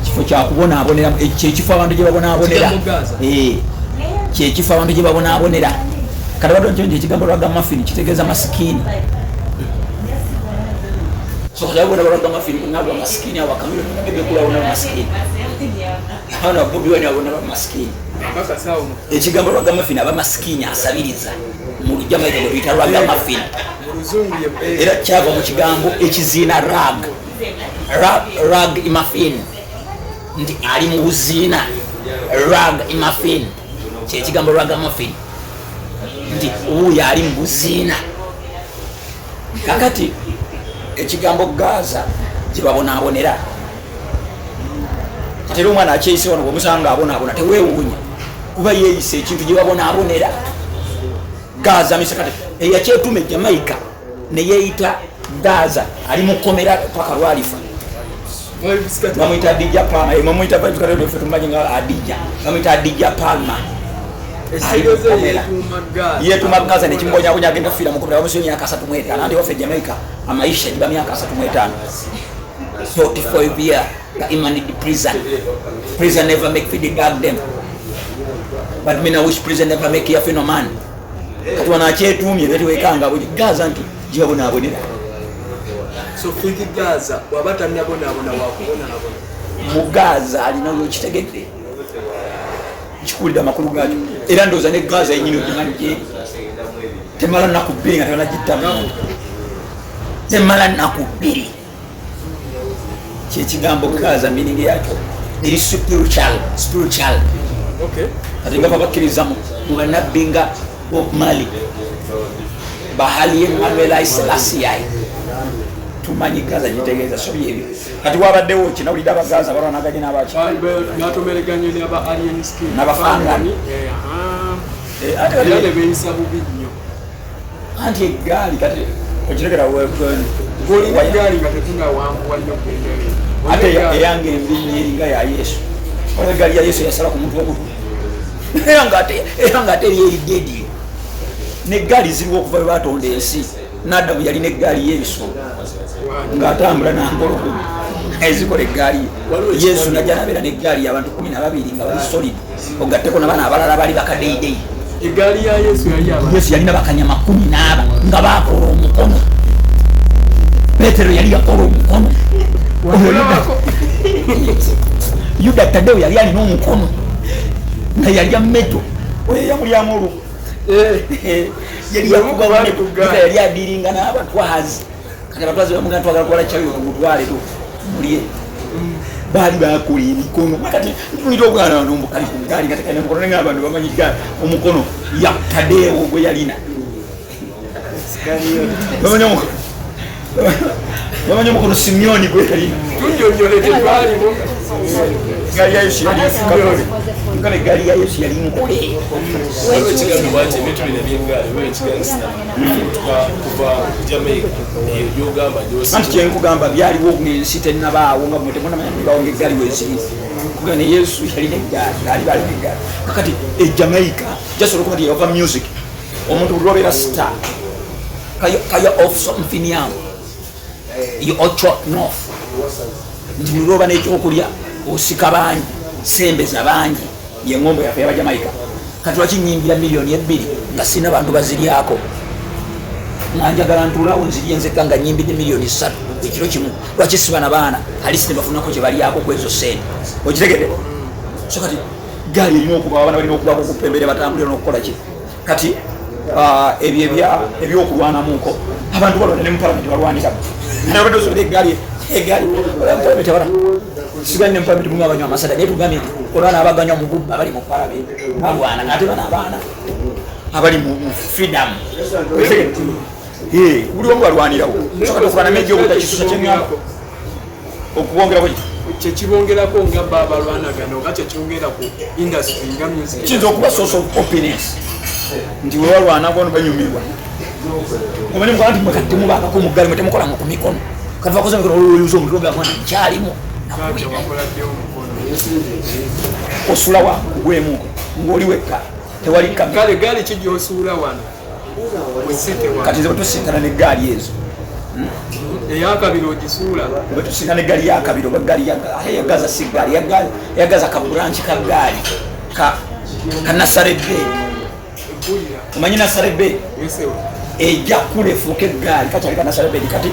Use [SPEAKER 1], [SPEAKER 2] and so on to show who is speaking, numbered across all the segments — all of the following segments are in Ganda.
[SPEAKER 1] kifo kya kubonaabonera kyekifo abantu gye babonaabonera kyekifo abantu gye babonaabonera kati badonjonje ekigambo lwaga mafini kitegeeza masikini so kayabona lwaga mafini kunabwa masikini awakamiro ebekulaona masikini hana bobi wani abona masikini ekigambo lwaga mafini aba masikini asabiriza mu Jamaica bwe bita lwaga mafini era kyava mu kigambo ekiziina rag imafini ndi ali mu buziina rag imafini kyekigambo lwaga mafini ndi uyo ali mu buziina kakati ekigambo Gaza kibabonaabonera kati omwana akyeyise wano bwemusanga abonaabona teweewuunya kuba yeeyise ekintu gye babonaabonera Gaza misekati eyakyetuma Jamaica neyeeyita Gaza ali mu kkomera paka lwalifa bamuyita Adija Palma bamuyita ffe tumanyi nga Adija bamuyita Adija Palma yetuma Gaza nekimubonyabonya agenda fiira mu kkomera bamusiyo myaka 35 anti waffe Jamaica amaisha giba myaka 35 45 years in prison never make feed dog them but me wish prison never make ya phenomenon kati wana kyetumye beti wekanga Gaza nti jibabonaabonera
[SPEAKER 2] so Fik Gaza wabata nabonaabona wakubona nabona
[SPEAKER 1] mu Gaza alinayo kitegedde kikulira makulu gacho era ndoza ne Gaza yenyini okimanyi gye temala nakubiri nga tebana gittamu temala nakubiri kyekigambo Gaza meaning yakyo eri spiritual
[SPEAKER 2] okay
[SPEAKER 1] ati nga babakkirizamu mubanabbinga Bob Marley bahali Emmanuel Selassie tumanyi Gaza gitegeeza so byebyo kati wabaddewo kinawulira abagaza balwanaganye n'abaki
[SPEAKER 2] natomereganye n'aba alien skin
[SPEAKER 1] n'abafangani
[SPEAKER 2] ate beeyisa bubi nnyo
[SPEAKER 1] anti egaali kati okirekera
[SPEAKER 2] golina egaali nga tetunawambuwa nnyo kundere
[SPEAKER 1] ate eyange embinyi eringa ya Yesu ola egaali ya Yesu yasala ku muntu ogutu era nga ate eryeriddedi n'eggaali ziriwo okuva bwe batonda ensi n'Adamu yali n'eggaali y'ebisolo ng'atambula n'angologo ezikola eggaali Yesu najja nabeera n'eggaali y'abantu 12 nga bali solid ogatteko n'abaana abalala bali bakadeyideyi
[SPEAKER 2] eggaali ya Yesu
[SPEAKER 1] yalina bakanyama 14 nga baakola omukono Petero yali yakola omukono Yuda Tadeo yali alina omukono nga yalya mmeto oyo yamulyamu oluku yali yakuba wanetuga yali adiringa n'abatwazi kati abatwazi bamugana twagala kukola kyayo tumutwale tu mulye baali bakola emikono kati tuyita obwana wano omukali ku gaali nga tekalina mukono nenga abantu bamanyi gaali omukono Tadeo gwe yalina bamanyi omukono Simyoni gwe yalina
[SPEAKER 2] tunjonyolete twalimu
[SPEAKER 1] gaali ya Yesu yali nkale gaali ya Yesu yali mukole
[SPEAKER 3] ekigambo bwati ebintu bino by'eggaali bwe ekigansina kuva Jamaica ebyogamba gyosi
[SPEAKER 1] anti kyenkugamba byaliwo ng'ensi tennabaawo nga mutemunamanya nibawonga eggaali weziri kugana Yesu yalina eggaali bali n'eggaali kakati Jamaica jasobola okuba nti yava music omuntu buli lwabeera star kaya off something young you ocho north nti buli lwoba n'ekyokulya osika bangi sembeza bangi yengombo yaffe yaba Jamaica kati lwakinyimbira miliyoni 2 nga sina bantu baziryako nanjagala ntulawo nzirye nzeka nga nyimbidde miliyoni 3 ekiro kimu lwakisiba na baana alisi nebafunako kye balyako kwezo sente okitegedde so kati gaali erina okuba abaana balina okuba okupembere batambulira n'okukola ki kati ebyo ebyokulwanamuko abantu balwana ne mu palamenti balwanira nabadde osobera eggaali palamenti abana sigani ne mu palamenti mumu abanywa amasada naye tugambye nti olwana abaganywa mu gubba abali mu palamenti balwana ng'ate bana abaana abali mu freedom buli omu balwanirawo sokati okulwana egyobudakisusa kyeŋŋamba okuwongerako
[SPEAKER 2] kyekibongerako nga babalwanagana oba kyekyongera ku industry nga music
[SPEAKER 1] kiyinza okuba source of openness nti we balwanako banyumirwa omanyi mukola nti mwekati temubakako muggali mwe temukola ku mikono kati bakoze mikono oluyuza omuntu ogamba nti nkyalimu osula wa gwemuko ng'oli wekka tewali
[SPEAKER 2] kale gaali kijyosuula wano
[SPEAKER 1] kati nze bwe tusintana n'eggaali ezo
[SPEAKER 2] eyakabiri ogisuula
[SPEAKER 1] bwetusinga negali yakabiri oba gali ya Gaza si gali ya Gaza ka branch ka gali ka Nasarebe omanyi Nasarebe ejja kulefuuka eggaali kati alika Nasarebe kati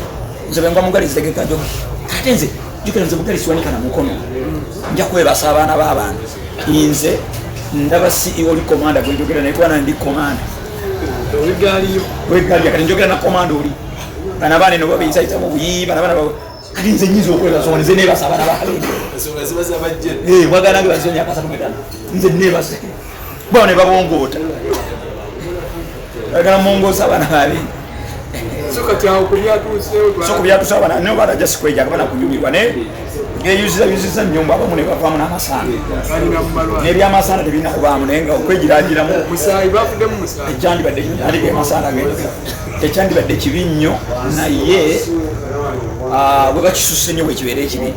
[SPEAKER 1] nze bwenga mugali zitegeka njo kati nze jukira nze mugali siwanika na mukono nja kwebasa abaana b'abantu nze ndaba CEO oli komanda gwe njogera naye kubana ndi komanda wegali kati njogera na komanda oli bana bane no babiyisa mu buyi bana kati nze nyiza okwebasa ono nze nebasa abaana b'abalende mwagala nge bazonya akasatu metano nze nebasa bona ne babongoota agala mongosa abaana b'abalende so kubyatusa abana ne bada just kweja abana kunyumirwa ne ngeyuziza nyumba abamu ne bavaamu n'amasana n'ebyamasana tebirina kubaamu naye nga okwegiragiramu ekyandibadde kibi nnyo naye bwe bakisusse nnyo bwekibeera ekibi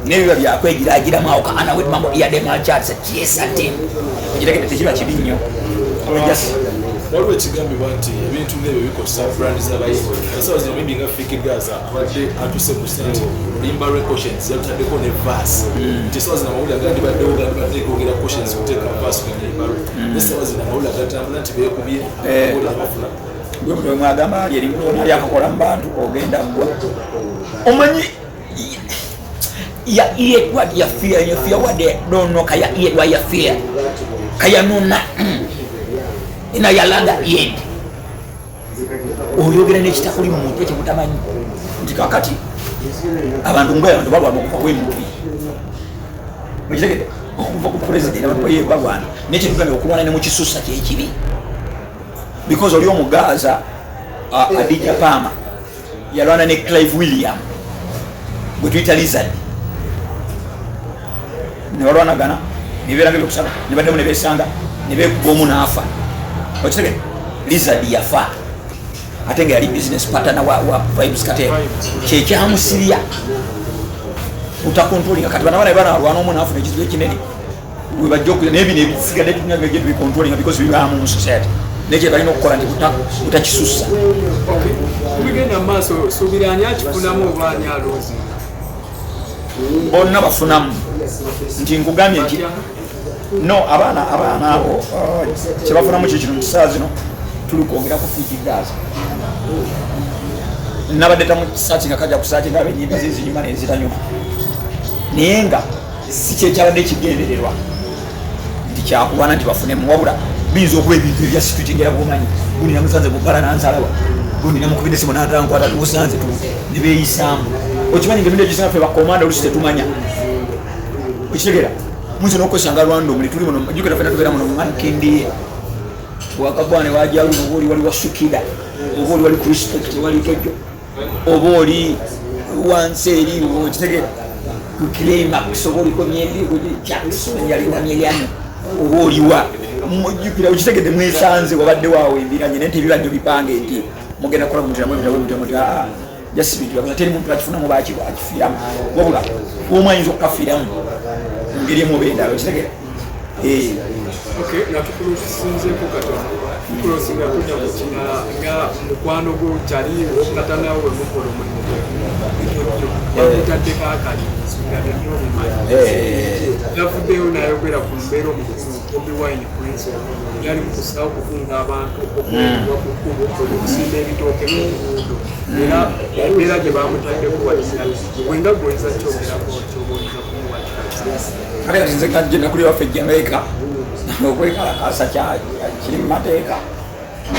[SPEAKER 1] n'ebiba byakwegiragiramu awo ka ana wetmambo iyademachatsa kyesate ekiregedde tekiba kibi nnyo
[SPEAKER 3] waliwo ekigambibwa nti ebintu ng'ebyo bikozesa brand z'abayimbi ensawo zino maybe nga Fik Gaza abadde atuse ku sente olimba lwe cautions yalutaddeko ne vaasi nti ensawo zino amawulire agandibaddewo gandibadde gogera cautions kuteeka vaasi ku nyimba lwe n'ensawo zino amawulire agatambula nti beekubye amawulire abafuna
[SPEAKER 1] gwe muto mwagamba ali eri akakola mu bantu ogenda ggwa omanyi ya eat what you fear, you fear what they don't know. Kaya eat what you fear. Kaya nuna ina yalaga eat. Oyogera n'ekitako li muntu ekimutamanyi nti kakati abantu ngoye abantu balwana okuva kw'emubi mukitegedde okuva ku pulezidenti abantu baye balwana n'ekitugambye okulwana ne mu kisusa kyekibi because oli omugaza Adija Pama yalwana ne Clive William gwe tuyita Lizard ne balwanagana nibeera ng'ebyokusaba ne baddemu ne beesanga ne beekuba omu n'afa okitegedde Lizard yafa ate nga yali business partner wa Vibes Katero kyekyamusirya utakontrolinga kati bana bana alwana omu n'afuna ekizibu ekinene webajja naye bino ebisigadde tunyage gye tubikontrolinga because bibaamu mu society nekye balina okukola nti butakisussa
[SPEAKER 2] kubigenda mu maaso suubira ani akifunamu oba ani aloozi
[SPEAKER 1] bonna bafunamu nti nkugambye nti no abaana abo kyebafunamu kikino mu kisaawa zino tuli kwogera ku Fik Gaza nabadde tamukisaaki nga kajja kusaaki nga abenyimba zizinyuma nenzitanyuma naye nga si kyekyabadde kigendererwa nti kyakubana nti bafunemu wabula biyinza okuba ebintu ebya situtegera bwomanyi gundi namusanze mubala nansalawa gundi namukubidde simu natankwata tubusanze ne beeyisaamu okimanyi nga ebintu egisinga ffe bakomanda olusi tetumanya okitegera muyinza n'okwesanga lwanda omuli tuli muno jukira fena tubeera muno mumankendiye wakagwane wajaluno oba oli wali wasukira oba oli wali ku respect wali tojo oba oli wansi eri okitegera ku climax oba oliko myeri Jackson yaliwa myeriano oba oliwa jukira okitegedde mwesanze wabadde waawe embiranye naye tebibadde bipange nti mugenda kukola muti just bintu teri muntu akifunamu bakifiiramu wabula omwayinza okukafiiramu ngeri emubendalo okitegera
[SPEAKER 2] natukusinzeeko katono tukulosinga kujja kukina nga mukwano gwo kyali katanawo wemukola omulimu bakutaddeko akali nsonga byonna omumanyi yavuddeyo nayogera ku mbeera omukulu Bobi Wine Prince yali mukusawo okukunga abantu okuwa ku kkubo okusimba ebitooke n'oluguudo era embeera gye bamutaddeko walisa wenga gweza kyogerako kyobaoyinza kumuwakira
[SPEAKER 1] kati nze kajjenda kuli waffe Jamaica okwekalakasa kiri mu mateeka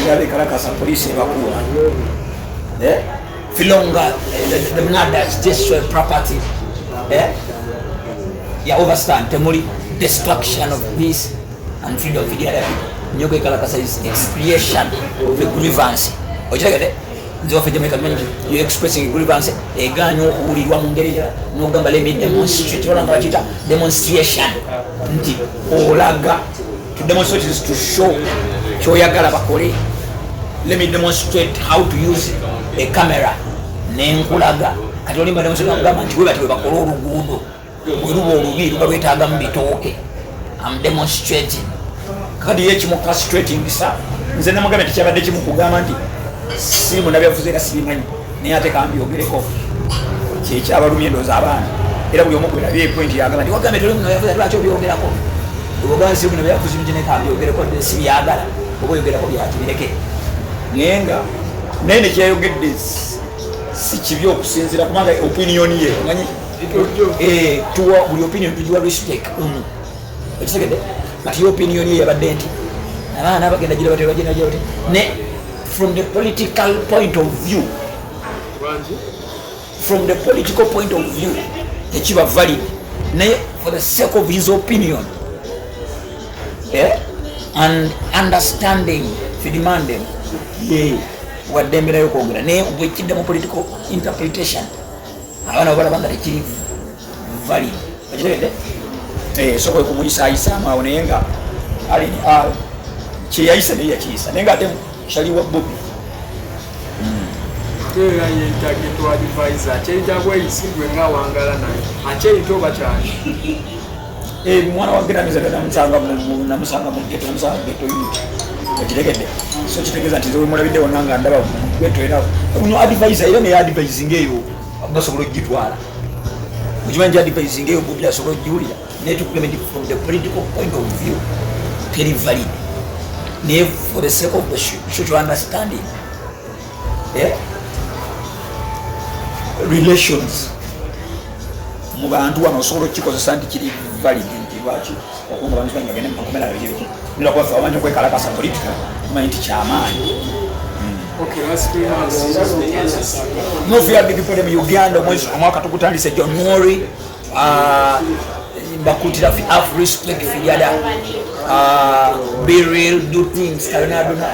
[SPEAKER 1] yabekalakasa poliisi ebakuuma filonga the murders destroy property ya overstand temuli destruction of peace and freedom of the other people nyo kwekalakasa is expiation of the grievance okitegedde nze waffe Jamaica you expressing a grievance eganya okuwulirwa mu ngeri n'ogamba let me demonstrate olanga bakiyita demonstration nti olaga to demonstrate is to show kyoyagala bakole let me demonstrate how to use a camera nenkulaga kati olimba demonstrate okugamba nti webati webakola oluguudo bwe luba olubi luba lwetaaga mu bitooke am demonstrating kati ye kimu castrating sa nze namugambye tekyabadde kimu kugamba nti sirimu nabyavuze era sibimanyi naye ate kambyogereko kyekyaba endowooza abaana era buli omu gwelabye point yagamba nti wagambe toli muno yavuze lwaki obyogerako ogaa nsi muno byakuzimukine kambyogereko si byagala oba oyogerako byakibireke naye nga naye nekyayogedde si kibi okusinziira kubanga opinion ye manyi tuwa buli opinion tugiwa respect ekitegedde kati opinion ye yabadde nti abaana bagenda gira bagenda ne from the political point of view ekiba valid naye for the sake of his opinion and understanding fidimandem waddembe nayo kwogera naye bwekidda mu political interpretation abaana balaba nga tekiri valid ekitegedde sokoye kumuyisayisaamu awo naye nga kyeyayisa naye yakiyisa naye nga ate shaliwa bobi
[SPEAKER 2] era yentagito advisor kyenjagweyisigwe nga wangala naye akyeyita oba kyali
[SPEAKER 1] mwana wa geramiza namusanga mu geto ekitegedde so kitegeeza nti mulabiddewo nanga ndaba geto era uno advisor era naye advising eyo basobola ogitwala okimanyi advising eyo bobi asobola ogiwulira naye tukugamba nti from the political point of view teri valid naye for the sake of the social understanding relations mu bantu wano osobola okikozesa nti kiri valid nti lwaki okunga bantu banyagende mumakomera bibiki nirakubafe wamanyi okwekalakasa politika omanyi nti kyamaanyi nofia big problem Uganda omwaka tugutandise January bakutira fi have respect for the other be real do things kanado na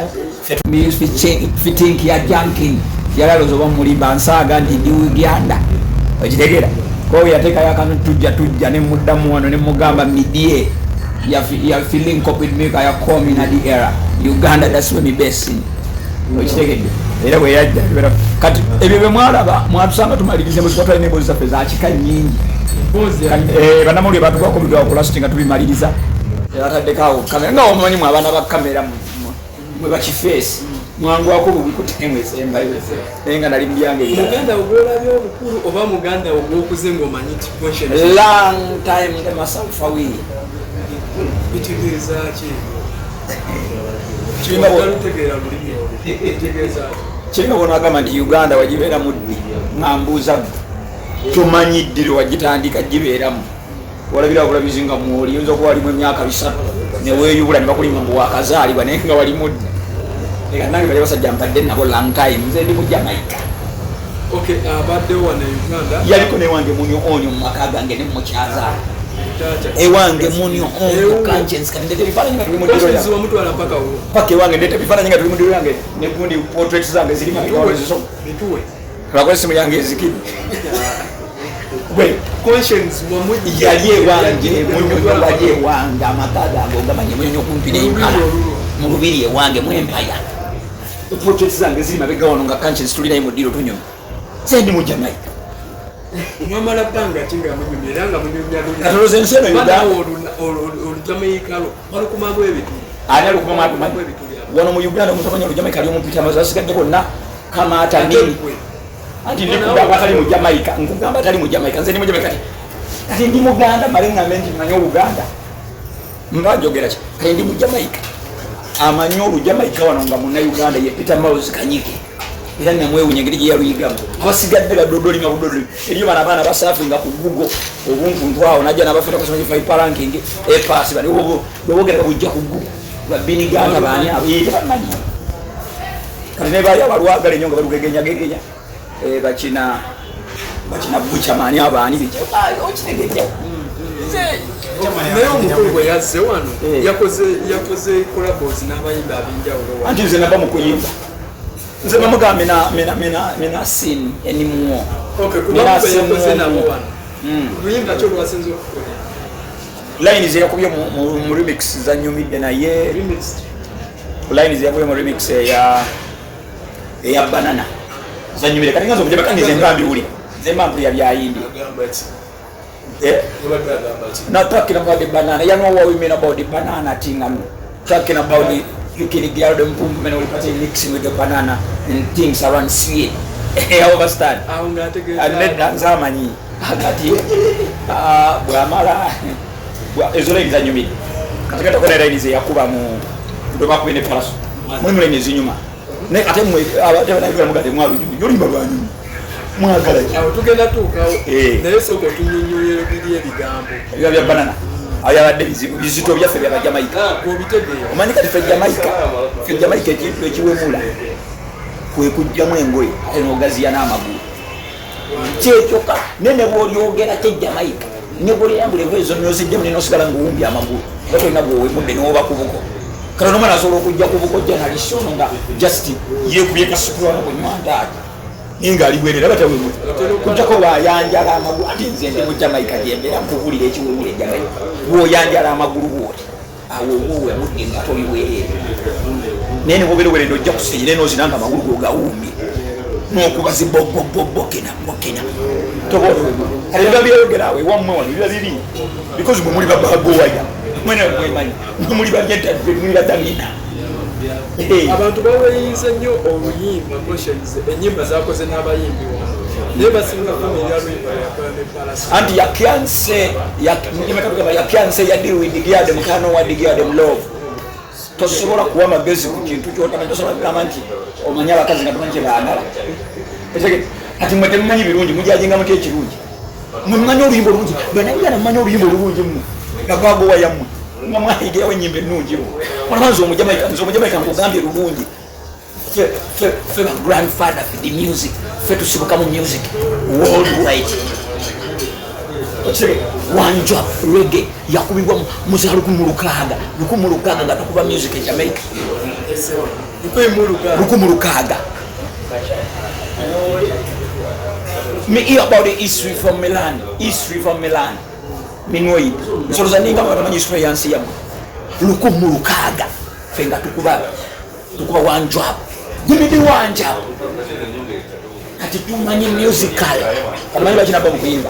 [SPEAKER 1] fi think ya junking yalaloza oba mulimba nsaaga nti ndi Uganda okitegera ko yateka yakantu tujja ne muddamu wano ne mugamba midie ya feeling copied me ya call in the era Uganda that's when me best okitegedde era bwe yajja kati ebyo bwe mwatusanga tumalirize mu sipotali nebo zaffe za kika nyingi banamuli batugwako bidwa okulasiti nga tubimaliriza bataddekoawo kamera nga omumanyi mu abaana ba kamera mwe bakifeesi mwangwako bubikutemwesemba naye nga nali mbyange
[SPEAKER 2] muganda ogwolabye obukulu oba muganda ogwokuze ng'omanyi ti
[SPEAKER 1] long time the myself away
[SPEAKER 2] bitegeeza ki
[SPEAKER 1] kirina bonagamba nti Uganda wagibeera muddi ngambuuza tomanyi ddiro wagitandika gibeeramu walabira bulabizi nga mwoli oyinza okuba walimu emyaka 3 neweeyubula ne bakulima mbu wakazaalibwa naye nga wali muddi nange bali basajja mpadde nabo long time nze ndi mu Jamaica
[SPEAKER 2] abaddewo wana Uganda
[SPEAKER 1] yaliko newange munyo onyo mu maka gange ne mukyaza ewange munyo onyo conscience kati ndete bifaananyi nga tuli mu ddiro yange
[SPEAKER 2] wamutwala mpaka wo
[SPEAKER 1] paka ewange ndete bifaananyi nga tuli mu ddiro yange ne gundi portraits zange zirimu bituwe lwakola simu yange ezikiri
[SPEAKER 2] conscience wamuji
[SPEAKER 1] yali ewange munyo bali ewange amaka gange ogamanye munyo kumpi n'empala mu lubiri ewange mu empaya portraits zange ziri mabega wano nga conscience tulinayo mu ddiro tunyuma ze ndi mu Jamaica
[SPEAKER 2] mwamala bbanga kinga munyumira nga munyumya
[SPEAKER 1] katoloze ensi eno
[SPEAKER 2] Uganda Jamaica walukumago ebitu
[SPEAKER 1] ani alukumago ebitu wano mu Uganda omutamanya olujamaika ali omupita amaze asigadde konna kamaata nini ati ndikugamba atali mu Jamaica nkugamba atali mu Jamaica nze ndi mu Jamaica kati ndi muganda male ngambe nti manyi Oluganda mbajogera ki kati ndi mu Jamaica amanyi Olujamaika wano nga muna Uganda ye Peter Miles Kanyike era namwewunya engeri gye yaluyigamu abasigadde gadodoli nga budodoli eriyo bana abaana basafinga ku Google obunkuntu awo najja n'abafeta kusoma five ranking epaasi bali bobogera bujja ku Google babinigana baani abayita bamanyi kati ne bali abalwagala ennyo nga balugegenya bakina bucha maani abaani bijja okitegejja
[SPEAKER 2] naye omukulu bwe yazze wano yakoze collabos n'abayimbi ab'enjawulo
[SPEAKER 1] anti nze nava mu kuyimba nze bamugambe mina sin anymore
[SPEAKER 2] yakoze nabo wano luyimba ki olwasinza okukola
[SPEAKER 1] line ze yakubye mu remix za nyumidde naye line ze yakubye mu remix eya banana za nyumidde kati ngazo mujaba kange zemba mbiwuli zemba mpuli ya byayindi not talking about the banana. You know what we mean about the banana thing. I'm talking about the you can get the improvement when you mixing with the banana and things around sweet. overstand
[SPEAKER 2] awo ng'ategeeza
[SPEAKER 1] nedda nzamanyi kati bwamala ezola emizanyumiri katekatako ne layini ze yakuba mu lwe bakuba ne palaso mulimu layini ezinyuma naye ate mweabatebanagiramuga temwalunyumi olimba lwanyumi mwagala
[SPEAKER 2] awo tugenda tuukawo naye sooka otunyonyoyero biri ebigambo
[SPEAKER 1] ebiba bya banana awo yabadde bizito byaffe bya bajamaika
[SPEAKER 2] bw'obitegeera
[SPEAKER 1] omanyi kati ffe jamaika ekintu ekiwemula kwe kujjamu engoye ate n'ogaziya n'amagulu kyekyoka naye ne bw'olyogera kyejamaika ne bw'olyambula engoye zo n'ozijjamu ne n'osigala ng'owumbya amagulu nga tolina bw'owemudde n'oba ku buko kale n'omwana asobola okujja ku buko janalisono nga just yeekubye kasukulwana ku nywandaaji naye ng'ali bwerera batawemudde kujjako baayanjala amagulu ate nze ndi mu jamaika gyembeera nkubulira ekiwemula ejamaika bw'oyanjala amagulu bwoti awo owoowemudde nga toli bwerere naye neboberewerende ojja kusenyera nozinanga amagulu gogawumbye nokuba zibobbokena tobiba byeyogerawe wammwe wano biba biri because mwe muli babagowaya mwenemwemanyi muli bajetadde muli badamina
[SPEAKER 2] abantu baweeyiza nnyo oluyimba motions ennyimba zakoze n'abayimbi naye basinga kumirira lwimba yakola ne palasi
[SPEAKER 1] anti yakyanse yadiwidigiade mukano wadigiade mulove tosobola kuwa amagezi ku kintu kyotamanyi tosobola kugamba nti omanyi abakazi nga tumanyi kyebaagala ati mwe temumanyi birungi mujajenga muti ekirungi mwe mumanyi oluyimba olungi banabigana mumanyi oluyimba olulungi mmwe nagwagowa yammwe nga mwayigirawo ennyimba ennungi olabanza omujamaika nkugambye lulungi fe ba grandfather for the music fe tusibuka mu music worldwide one job reggae yakubibwa muzira 16 nga tukuba music e Jamaica 16 me hear about the history from Milan minoi nsoloza ninga bamanyi history yansi yamu 16 fenga tukuba one job give me one job ati tumanyi musical amanyi bakina baba kuyimba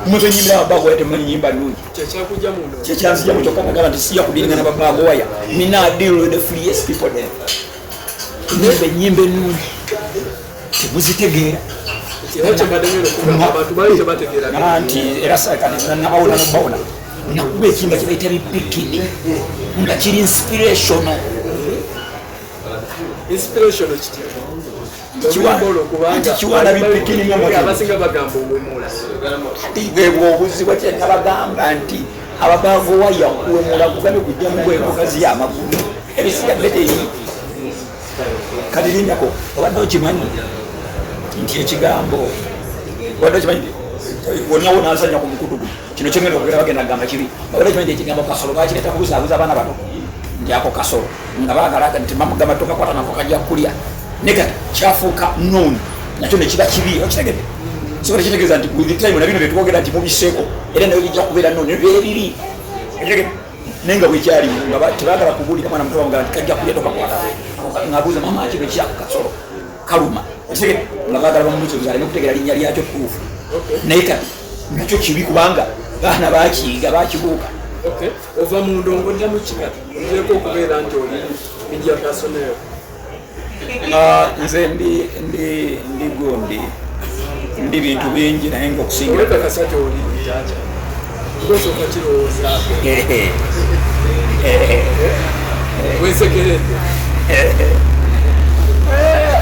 [SPEAKER 1] mwe nyimba bago yete mwe nyimba nungi
[SPEAKER 2] kyekyakuja muno
[SPEAKER 1] kyekyanzija mu kyokka ngaba nti siya kubiringa na babago waya mina deal with the freest people there nyimba nungi muzitegeera anti era sakati nabawula nobawula nakuba ekinga kibaita bipikini nga kiri inspirational kiwala bipikini
[SPEAKER 2] abasinga bagamba owemula
[SPEAKER 1] bwebwobuzibwa kyenabagamba nti ababago waya kuwemula kugambe kujja mugwemukazi yamagulu ebisigadde teyi kati lindako obadde okimanyi nti ekigambo obadde okimanyi wonawo nasanya ku mukutugu kino kyengenda okugera bagenda gamba kibi obadde okimanyi ekigambo kasolo bakireta kubuzaabuza abaana bato nti ako kasolo nga bagalaga nti mamugamba tokakwata nako kajja kulya nekati kyafuuka nooni nakyo nekiba kibi okitegedde sobola kitegeeza nti with time nabino byetwogera nti mubiseeko era nayo bijja kubeera nooni byebiri naye nga bwekyali nga tebagala kubuulira mwana muto bamugala nti kajja kulya tokakwata ngaabuuza mama kino ekyako kasolo kaluma okitegedde nga bagala bamubuuza aleme kutegeera linnya lyakyo tuufu naye kati nakyo kibi kubanga baana bakiyiga bakibuuka
[SPEAKER 2] ova mu ndongo dda mu kika oteeka okubeera nti oli bijja kasomero
[SPEAKER 1] nze ndi gundi ndi bintu bingi naye nga okusinga
[SPEAKER 2] olekakasati oli Detacha osooka kirowoozaako wesekeredde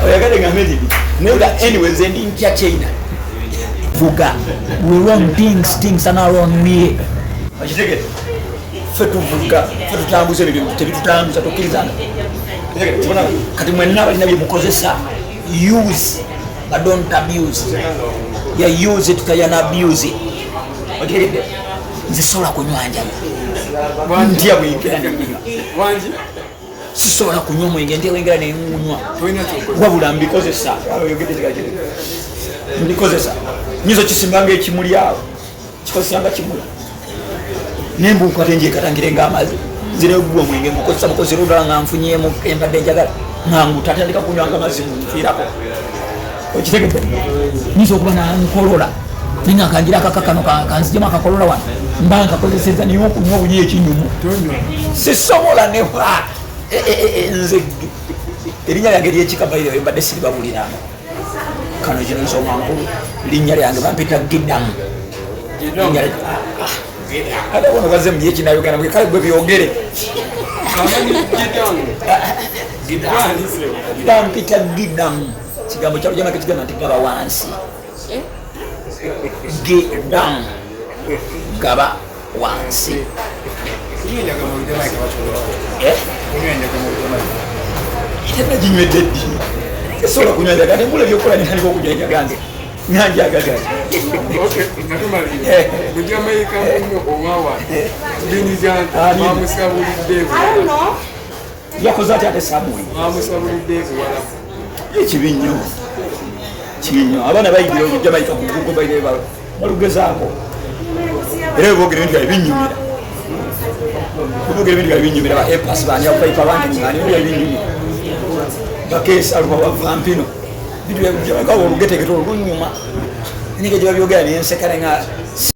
[SPEAKER 1] oyagale nga medidi naye nga anyway nze ndi ntya China vuga we run things are not wrong me okitegedde ffe tuvuga ffe tutambuza ebintu tebitutambuza tokkirizana kati mwenna balina byemukozesa use but don't abuse ya use it kayana abuse okitegedde nze sobola kunywa njala ntya bwingira nenyinywa sisobola kunywa omwenge ntya bwingira nengunywa wabula mbikozesa mbikozesa nyizo kisimbanga ekimuli awo kikozesanga kimuli nembunkwate njekatangire nga amazi ziregugwa mwenge mukozesa mukozesa olulala nga nfunyemu embadde njagala nangu tatandika kunywanga amazzi munfiirako okitegedde nyiza okuba nankolola ninga kanjira akakakano kanzijemu akakolola wano mba nkakozeseza niyo okunywa obunyi ekinyumu sisobola newa nze erinnya lyange lyekikabaire mbadde siribabuliranga kano kino nsoma nkulu linnya lyange bampita Gidamu ate bono baze mu yekinayogana bwe kale gwe byogere bampita Gidamu kigambo kyalo jamake kigamba nti gaba wansi Gidamu gaba wansi itena jinywedde ddi esobola kunywa kati mbula byokola nitandika okunywa gange nanjagaga
[SPEAKER 2] mujamayika muno owawa bamusabulidde
[SPEAKER 1] yakoze ati ate sabuli
[SPEAKER 2] bamusabulidde buwala
[SPEAKER 1] ekibi nnyo abaana bayigira obujamayika kugugo baire balugezaako era bogere bintu binyumira kubogere bintu binyumira ba epas banya paipa bantu ngani bintu binyumira bakesa ruba vampino bintu bya olugete geto olunyuma nige jya byogera ni ensekana nga